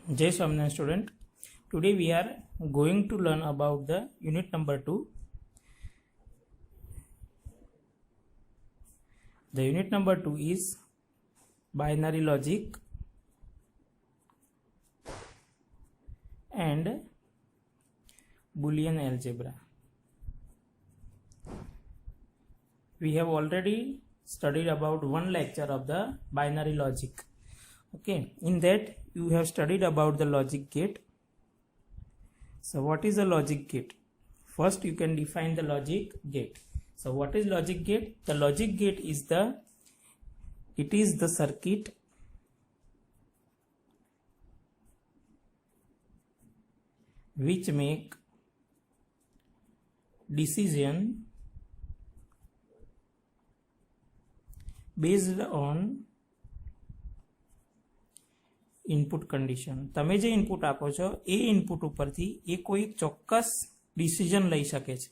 Jai Swaminarayan student. Today we are going to learn about the unit number 2. The unit number 2 is binary logic and Boolean algebra. We have already studied about one lecture of the binary logic. Okay, in that you have studied about the logic gate. So what is a logic gate? First you can define the logic gate. So what is logic gate? The logic gate is the circuit which make decision based on input condition. તમે જે input આપો છો એ input ઉપરથી એ કોઈ ચોક્કસ decision લઈ શકે છે.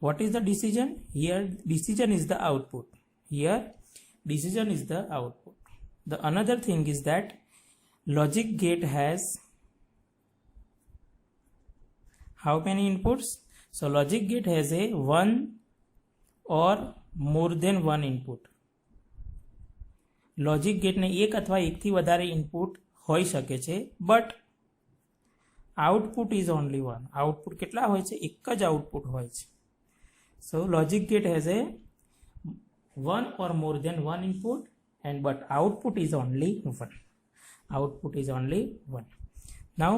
Vote is the decision? Here decision is the output. Here decision is the output. The another thing is that logic gate has how many inputs? So logic gate has a one or more than one input. Logic ગેટને એક અથવા એકથી વધારે input હોઈ શકે છે, but output is only one. Output કેટલા હોય છે? એક જ આઉટપુટ હોય છે. So logic gate has a one or more than one input and but output is only one. Output is only one. Now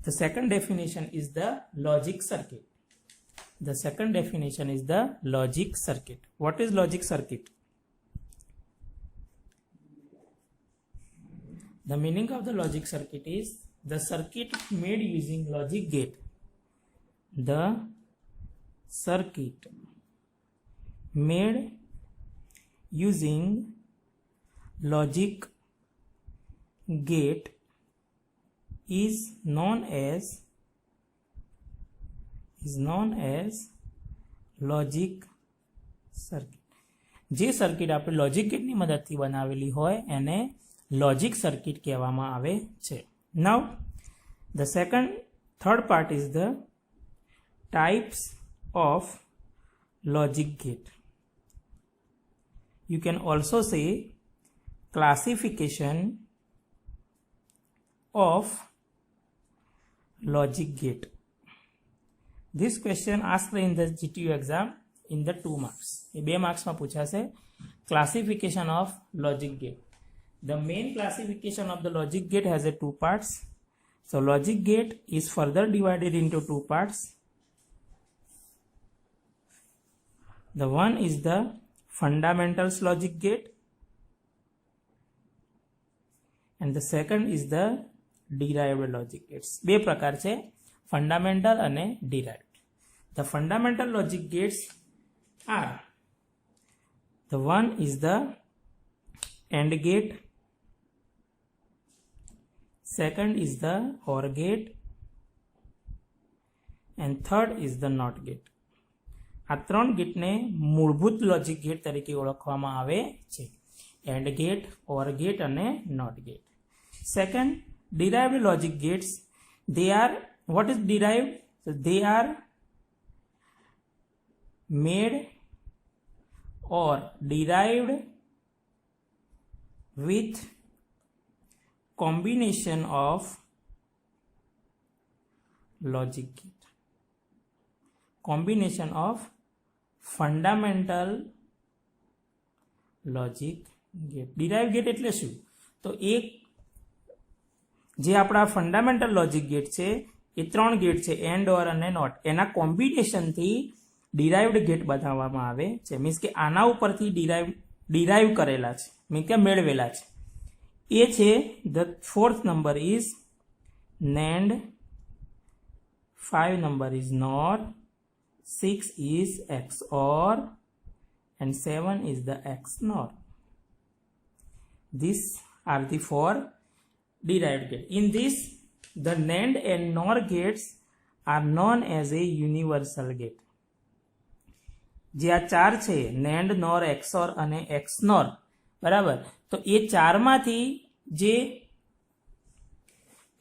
the second definition is the logic circuit. The second definition is the logic circuit. What is logic circuit? The meaning of the logic circuit is the circuit made using logic gate. The circuit made using logic gate is known as logic circuit. જે circuit આપણે logic ગેટની મદદથી બનાવેલી હોય એને logic circuit કહેવામાં આવે છે. Now the third part is the types of logic gate. You can also say classification of logic gate. This question asked in the GTU exam in the 2 marks. A 2 માર્ક્સમાં પૂછાશે classification of logic gate. The main classification of the logic gate has a 2 parts. So logic gate is further divided into 2 parts. The one is the fundamentals logic gate and the second is the derived logic gates. બે પ્રકાર છે, fundamental અને derived. The fundamental logic gates are, the one is the AND gate, second is the OR gate and third is the NOT gate. આ ત્રણ ગેટને મૂળભૂત logic gate તરીકે ઓળખવામાં આવે છે. AND gate, OR gate અને NOT gate. Second, derived logic gates, they are, what is derived? So they are made or derived with combination of logic gate, combination of fundamental logic gate. derived gate એટલે શું? તો એક જે આપણા fundamental logic gate છે એ 3 gate છે, and or અને not, એના કોમ્બિનેશનથી ડિરાઇવ્ડ ગેટ બનાવવામાં આવે છે. મીન્સ કે આના ઉપરથી ડિરાઇવ કરેલા છે, મીન્સ કે મેળવેલા છે. એ છે the fourth number is NAND, 5 number is NOR, 6 is XOR and 7 is the XNOR. These are the 4 derived gates. In this, the NAND and NOR gates are known as a universal gate. જે આ 4 છે NAND, NOR, XOR અને XNOR, બરાબર, તો એ ચારમાંથી જે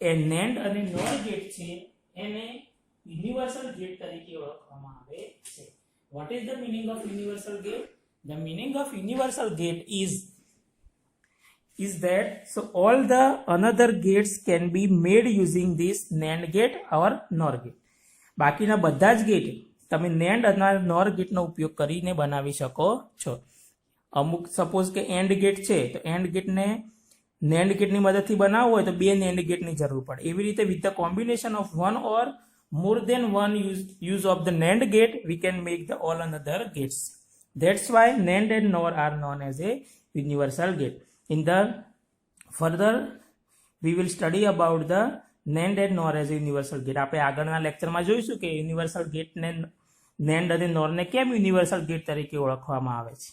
એ NAND અને NOR gate છે એને યુનિવર્સલ ગેટ તરીકે ઓળખવામાં આવે છે. What is the meaning of universal gate? The meaning of universal gate is that so all the another gates can be made using this NAND gate or NOR gate. બાકીના બધા જ gate તમે NAND અને NOR ગેટનો ઉપયોગ કરીને બનાવી શકો છો. અમુક સપોઝ કે એન્ડ ગેટ છે તો એન્ડ ગેટને NAND ગેટની મદદથી બનાવવું હોય તો બે NAND ગેટની જરૂર પડે. એવી રીતે with the combination of one or more than one use of the NAND gate, we can make the all another gates. That's why NAND and NOR are known as a universal gate. In the further, we will study about the NAND and NOR as a universal gate. આપણે આગળના લેક્ચરમાં જોઈશું કે universal ગેટને NAND અને NOR ને કેમ universal gate તરીકે ઓળખવામાં આવે છે.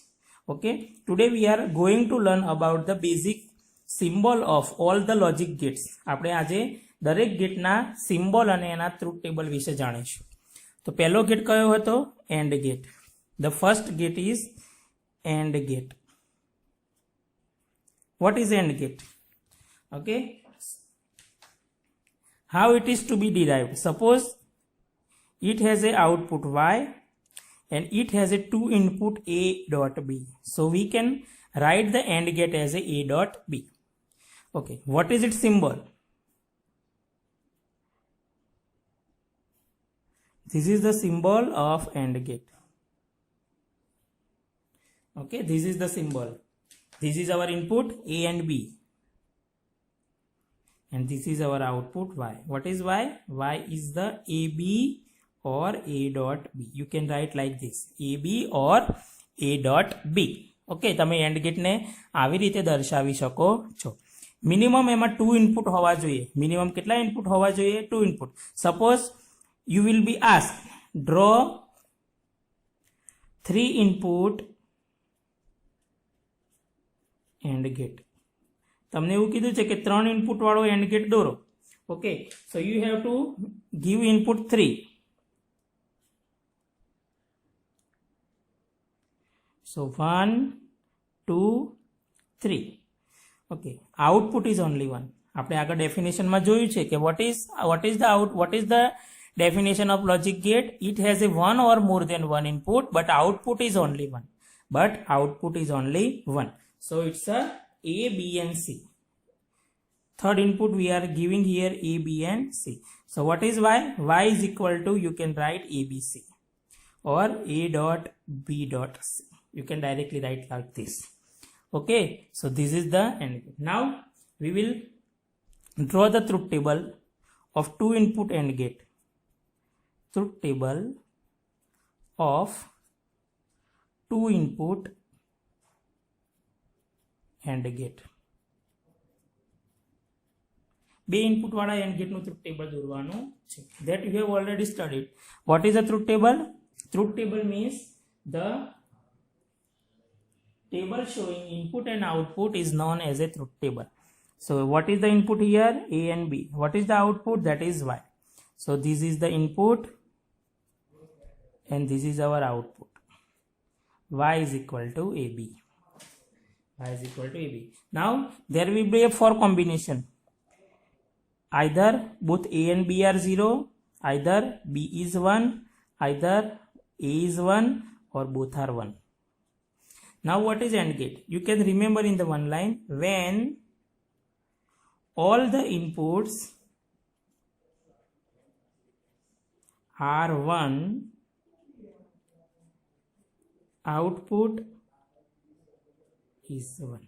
Okay, today we are going to learn about the basic symbol of all the logic gates. આપણે આજે દરેક ગેટના સિમ્બોલ અને એના ટ્રુથ ટેબલ વિશે જાણીશું. તો પહેલો ગેટ કયો હતો? And gate. The first gate is and gate. What is and gate? Okay, how it is to be derived? Suppose it has a output y and it has a two input a dot b. So we can write the AND gate as a dot b. Okay, what is its symbol? This is the symbol of AND gate. Okay, this is the symbol. This is our input a and b. And this is our output y. What is y? Y is the ab or a dot b. You can write like this, ab or a dot b. Okay, તમે AND gate ને આવી રીતે દર્શાવી શકો છો. Minimum એમાં 2 input હોવા જોઈએ. મિનિમમ કેટલા ઇનપુટ હોવા જોઈએ? 2 input. Suppose you will be asked, draw 3 input AND gate. તમને એવું કીધું છે કે 3 ઇનપુટ વાળો AND gate દોરો. Okay, so you have to give input 3. So 1, 2, 3. Okay, output is only one. આપણે આગળ ડેફિનેશનમાં જોયું છે કે what is the definition of logic gate? It has a one or more than one input, but output is only one. So it's a A, B and C. Third input we are giving here A, B and C. So what is y? Y is equal to, you can write ABC or A dot B dot C. You can directly write like this. Okay, so this is the AND gate. Now we will draw the truth table of 2 input AND gate. Truth table of 2 input AND gate. બે input વાળા AND gate નું truth table દોરવાનું છે. That you have already studied. What is the truth table? Truth table means the table showing input and output is known as a truth table. So what is the input here? A and B. What is the output? That is y. So this is the input and this is our output. Y is equal to AB. Now there will be a 4 combination. Either both A and B are 0, either B is 1, either A is 1 or both are 1. Now what is AND gate? You can remember in the one line, when all the inputs are 1, output is 1.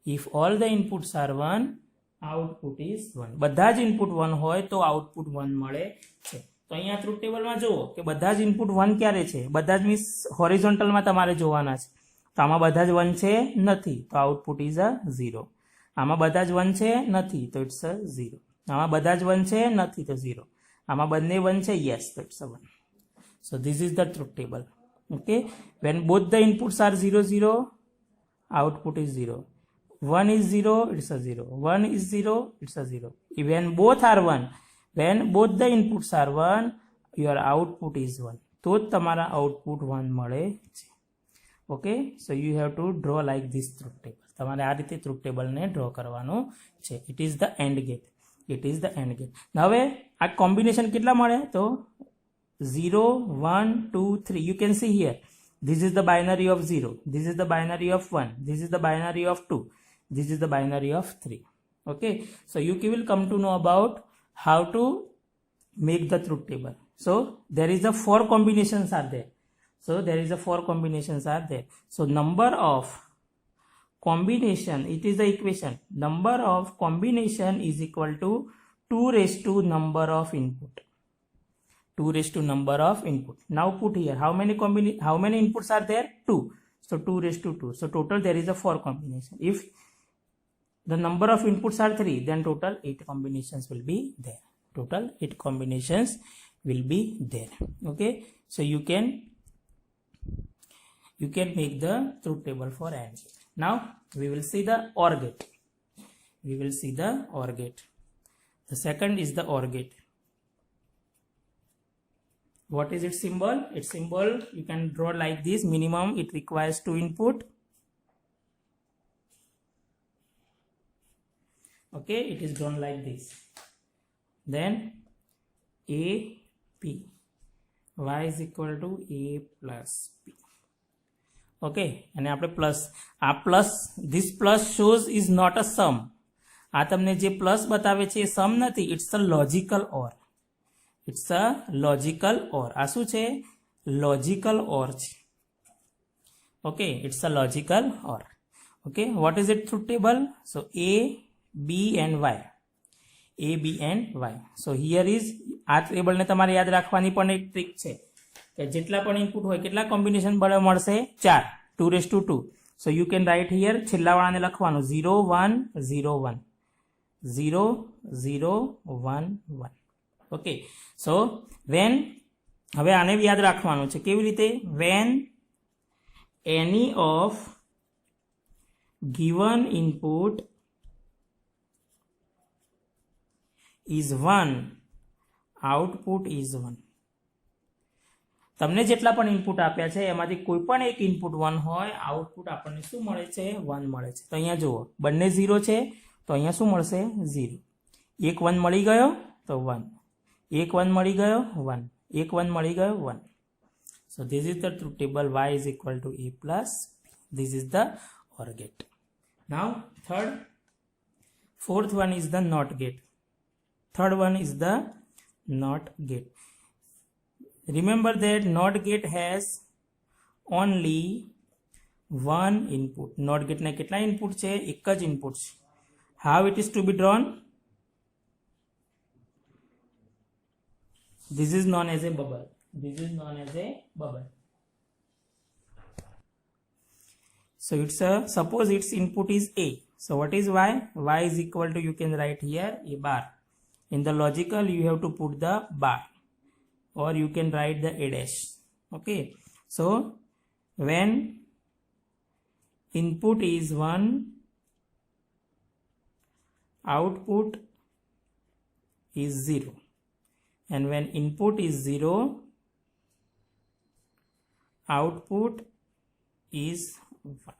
If all the inputs are 1, output is 1. બધા જ input 1 હોય તો output 1 મળે છે. તો અહીંયા truth ટેબલમાં જુઓ કે બધા જ ઇનપુટ 1 ક્યારે છે? બધા જ મીન્સ હોરિઝોન્ટલમાં તમારે જોવાના છે. તો આમાં બધા જ 1 છે? નથી, તો આઉટપુટ ઇઝ અ 0. આમાં બધા જ 1 છે? નથી, તો ઇટ્સ અ 0. આમાં બધા જ 1 છે? નથી, તો 0. આમાં બંને 1 છે? યસ, તો it's a 1. So this is the truth table. Okay, when both the inputs are 0, 0, output is 0. 1 is 0, it's a 0. 1 is 0, it's a 0. When both are 1, when both the inputs are 1, your output is 1. તો જ તમારા output 1 મળે છે. Okay, so you have to draw like this truth table. તમારે આ રીતે truth table ને draw કરવાનું છે. It is the AND gate. it is the AND gate. હવે આ કોમ્બિનેશન કેટલા મળે તો 0 1 2 3. You can see here, this is the binary of 0, this is the binary of 1, this is the binary of 2, this is the binary of 3. Okay, so you will come to know about how to make the truth table. So there is a 4 combinations are there. So there is a 4 combinations are there. So number of combination, it is the equation, number of combination is equal to 2 raised to number of input. 2 raised to number of input. Now put here, how many inputs are there? 2. So 2 raised to 2. So total there is a 4 combination. If the number of inputs are 3, then total 8 combinations will be there. Total 8 combinations will be there. Okay, so you can make the truth table for AND gate. Now we will see the OR gate. We will see the OR gate. The second is the OR gate. What is its symbol? Its symbol you can draw like this. Minimum it requires 2 input. Okay, it is drawn like this. Then A P, y is equal to A plus P. Okay, and આપણે plus આ plus, this plus shows is not a sum. આ તમને જે plus બતાવે છે એ સમ નથી, it's a logical OR. It's a logical OR. આ શું છે? Logical OR છે. Okay, it's a logical OR. Okay, what is it truth table? So A, B and Y. A, B and Y. So here is, આ ટેબલને તમારે યાદ રાખવાની પણ એક ટ્રીક છે કે જેટલા પણ ઇનપુટ હોય કેટલા કોમ્બિનેશન મળશે? 4. 2 raised to 2. So you can write here, છેલ્લા વાળાને લખવાનું 0 1 0 1 0 0 1 1. Okay, so when, હવે આને યાદ રાખવાનું છે કેવી રીતે? When any of given input is 1, output is 1. તમને જેટલા પણ ઇનપુટ આપ્યા છે એમાંથી કોઈ પણ એક ઇનપુટ 1 હોય, આઉટપુટ આપણને શું મળે છે? 1 મળે છે. તો અહીંયા જુઓ, બંને 0 છે તો અહીંયા શું મળશે? 0. એક 1 મળી ગયો તો 1, એક 1 મળી ગયો 1, એક 1 મળી ગયો 1. So this is the truth table, y is equal to A plus P. This is the OR gate. Now fourth one is the NOT gate. Third one is the NOT gate. Remember that NOT gate has only one input. NOT gate ને કેટલા input છે? એક જ input છે. How it is to be drawn? This is known as a bubble. This is known as a bubble. So it's a, suppose its input is A. So what is Y? Y is equal to, you can write here A bar. In the logical you have to put the bar, or you can write the A dash. Okay, so when input is 1, output is 0, and when input is 0, output is 1.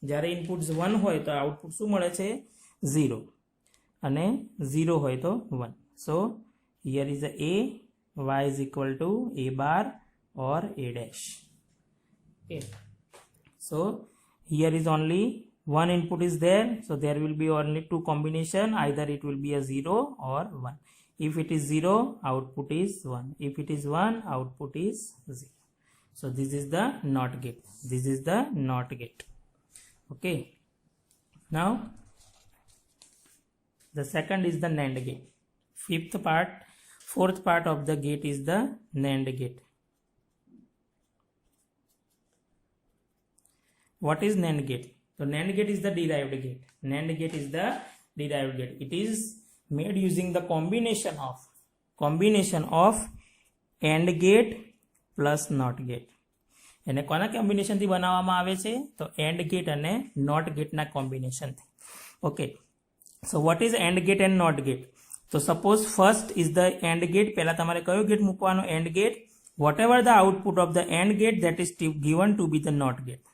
જ્યારે input 1 હોય તો output શું મળે છે? 0, અને 0 હોય તો 1. So here is a A, y is equal to A bar or A dash. Okay, so here is only one input is there, so there will be only 2 combination, either it will be a 0 or 1. If it is 0, output is 1. If it is 1, output is 0. So this is the NOT gate. This is the NOT gate. Okay, now the second is the NAND gate. Fourth part of the gate is the NAND gate. What is NAND gate? So NAND gate is the derived gate. NAND gate is the derived gate. It is made using the combination of AND gate plus NOT gate. એને કોના કોમ્બિનેશનથી બનાવવામાં આવે છે? તો AND gate અને NOT gate ના કોમ્બિનેશનથી. Okay, so what is AND gate and NOT gate? So suppose first is the AND gate. પહેલા તમારે કયો ગેટ મૂકવાનો? AND gate. Whatever the output of the AND gate, that is given to be the NOT gate.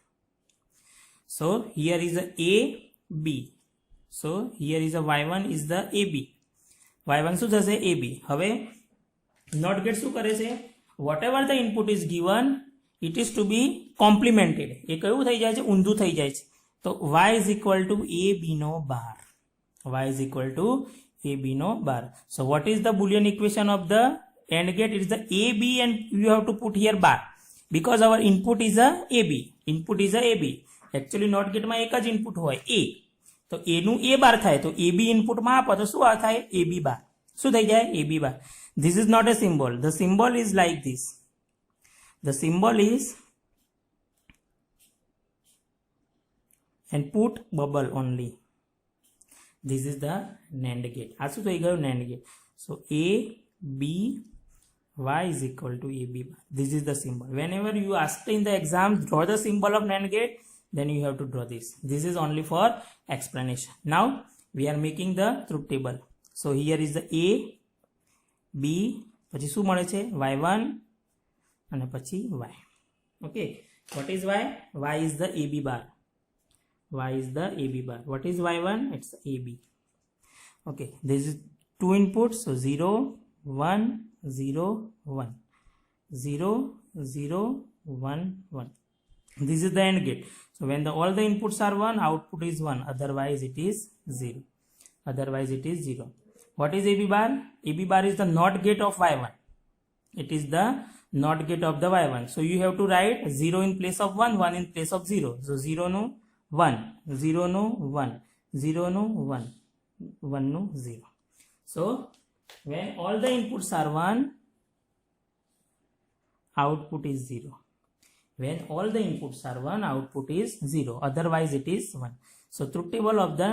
So here is a A, B. So here is a Y1 is the AB. y1 શું થશે ab. હવે not gate શું કરે છે, whatever the input is given it is to be complemented. એ કયું થઈ જાય છે, ઊંધું થઈ જાય છે. તો y is equal to ab નો બાર, y is equal to ab નો બાર. So what is the Boolean equation of the AND gate? It is the AB and you have to put here bar because our input is a AB. Input is a AB. Actually not gate માં એક જ input હોય A. તો A નું A બાર થાય તો AB ઇનપુટમાં આપો તો શું થાય AB બાર. શું થઈ જાય AB bar. This is not a symbol. The symbol is like this. The symbol is and put bubble only. This is the NAND gate. આ શું થઈ ગયું NAND gate. So A B y is equal to AB bar. This is the symbol. Whenever you ask in the exam, draw the symbol of NAND gate, then you have to draw this. This is only for explanation. Now we are making the truth table. So here is the A, B, પછી શું મળે છે y1 અને પછી y. Okay. What is y? Y is the AB bar. Y is the AB bar. What is y1? It's AB. Okay. This is two inputs. So 0, 1, 0, 1, 0, 0, 1, 1. This is the AND gate. So when all the inputs are 1, output is 1. Otherwise it is 0. Otherwise it is 0. What is AB bar? AB bar is the NOT gate of y1. It is the NOT gate of the y1. So you have to write 0 in place of 1, 1 in place of 0. So 0 no 1, 0 no 1, 0 no 1, 1 no 0. So when all the inputs are 1, output is 0. When all the inputs are 1, output is 0. Otherwise it is 1. So truth table of the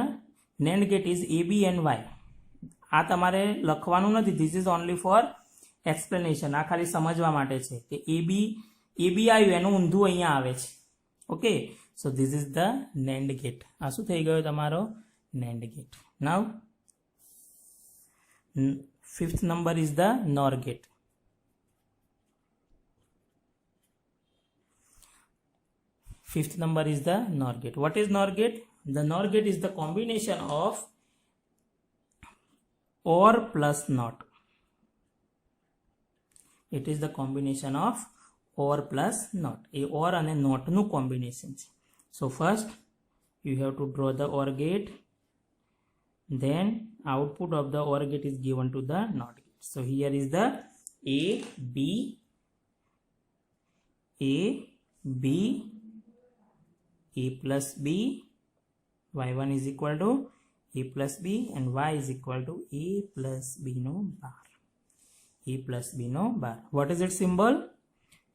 NAND gate is AB and Y. આ તમારે લખવાનું નથી. This is only for explanation. આ ખાલી સમજવા માટે છે કે AB આવ્યું એનું ઊંધું અહીંયા આવે છે. Okay. So this is the NAND gate. આ શું થઈ ગયો તમારો NAND gate. Now fifth number is the NOR gate. Fifth number is the NOR gate. What is NOR gate? The NOR gate is the combination of OR plus NOT. It is the combination of OR plus NOT. A OR and a NOT no combination. So first you have to draw the OR gate. Then output of the OR gate is given to the NOT gate. So here is the A, B, A plus B, y1 is equal to A plus B and y is equal to A plus B no bar. A plus B no bar. What is its symbol?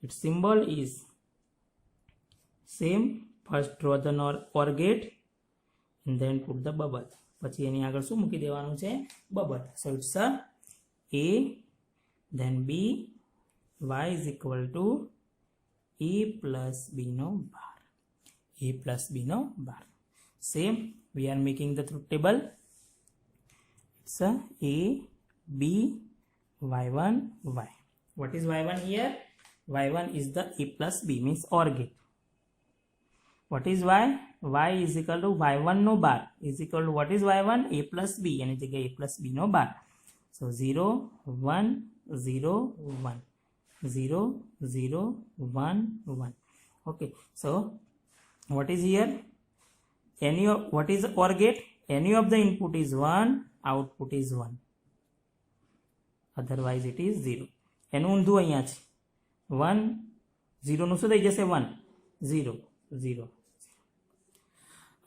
Its symbol is same. First draw the OR gate and then put the bubble. પછી એની આગળ શું મૂકી દેવાનું છે bubble. So it's a A then B, y is equal to A plus B no bar. A plus B no bar. Same, we are making the truth table. It's a B, y1, y. What is y1 here? Y1 is the A plus B, means OR gate. What is y? Y is equal to y1 no bar is equal to what is y1? A plus B. And it's A plus B no bar. So 0, 1, 0, 1, 0, 0, 1, 1. Okay. So what is here? What is OR gate? Any of the input is 1, output is 1. Otherwise it is 0. એનું ઊંધું અહીંયા છે 1, 0 નું શું થઈ જશે 1, 0, 0.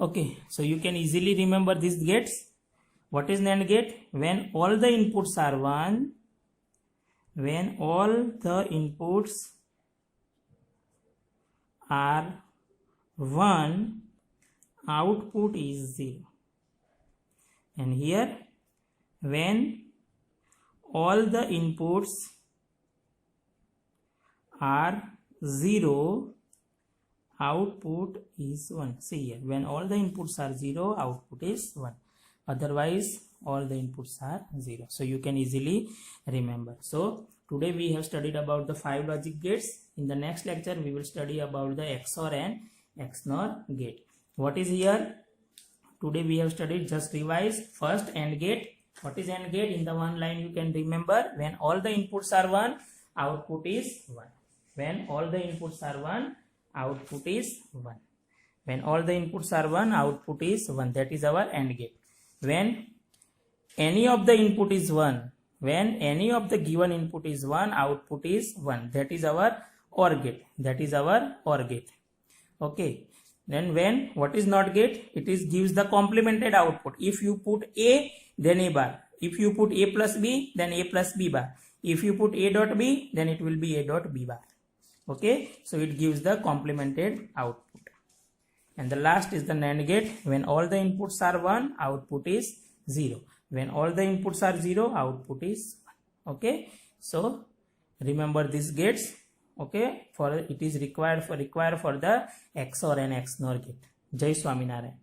Okay, so you can easily remember these gates. What is NAND gate? When all the inputs are 1, when all the inputs are 1, output is 0. And here, when all the inputs are 0, output is 1. See here, when all the inputs are 0, output is 1. Otherwise all the inputs are 0. So you can easily remember. So today we have studied about the 5 logic gates. In the next lecture we will study about the XOR and XNOR gate. What is here? Today we have studied, just revise, first AND gate, What is AND gate? In the one line you can remember, when all the inputs are 1, output is 1. When all the inputs are 1, output is 1. When all the inputs are 1, output is 1. That is our AND gate. When any of the input is 1, when any of the given input is 1, output is 1. That is our OR gate. That is our OR gate. Okay. Then when what is NOT gate? It is gives the complemented output. If you put A, then A bar. If you put A plus B, then A plus B bar. If you put A dot B, then it will be A dot B bar. Okay. So it gives the complemented output. And the last is the NAND gate. When all the inputs are 1, output is 0. When all the inputs are 0, output is 1. Okay. So remember these gates. Okay. For it is required for the XOR and XNOR gate. Jai Swaminarayan.